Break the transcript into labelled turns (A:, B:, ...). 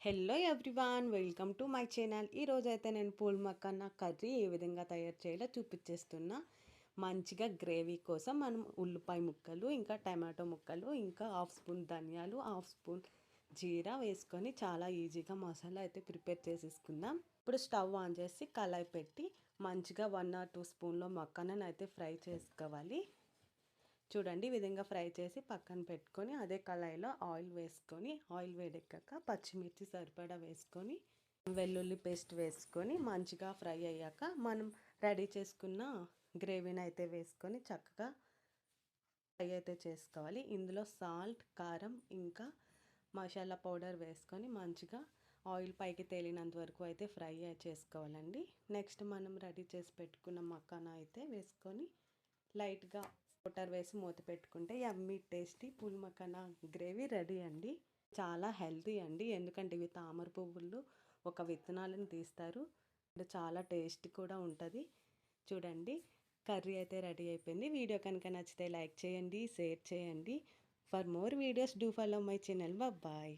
A: Hello everyone, welcome to my channel. ఈరోజు అయితే నేను పూల్ మక్కన కర్రీ ఏ విధంగా తయారు చేయాలో చూపించేస్తున్నా. మంచిగా గ్రేవీ కోసం మనం ఉల్లిపాయ ముక్కలు, ఇంకా టమాటో ముక్కలు, ఇంకా హాఫ్ స్పూన్ ధనియాలు, హాఫ్ స్పూన్ జీరా వేసుకొని చాలా ఈజీగా మసాలా అయితే ప్రిపేర్ చేసేసుకుందాం. ఇప్పుడు స్టవ్ ఆన్ చేసి కళాయి పెట్టి మంచిగా 1 or 2 స్పూన్లో మక్కనని అయితే ఫ్రై చేసుకోవాలి. చూడండి, ఈ విధంగా ఫ్రై చేసి పక్కన పెట్టుకొని అదే కళాయిలో ఆయిల్ వేసుకొని, ఆయిల్ వేడెక్కాక పచ్చిమిర్చి సరిపడా వేసుకొని, వెల్లుల్లి పేస్ట్ వేసుకొని మంచిగా ఫ్రై అయ్యాక మనం రెడీ చేసుకున్న గ్రేవీని అయితే వేసుకొని చక్కగా ఫ్రై అయితే చేసుకోవాలి. ఇందులో సాల్ట్, కారం, ఇంకా మసాలా పౌడర్ వేసుకొని మంచిగా ఆయిల్ పైకి తేలినంత వరకు అయితే ఫ్రై చేసుకోవాలండి. నెక్స్ట్ మనం రెడీ చేసి పెట్టుకున్న మక్కానా అయితే వేసుకొని లైట్గా వాటర్ వేసి మూత పెట్టుకుంటే yummy tasty pool Makkana gravy ready అండి. చాలా హెల్తీ అండి, ఎందుకంటే ఇవి తామర పువ్వులు ఒక విత్తనాలను తీస్తారు. చాలా టేస్ట్ కూడా ఉంటుంది. చూడండి, కర్రీ అయితే రెడీ అయిపోయింది. వీడియో కనుక నచ్చితే లైక్ చేయండి, షేర్ చేయండి. For more videos do follow my channel. Bye.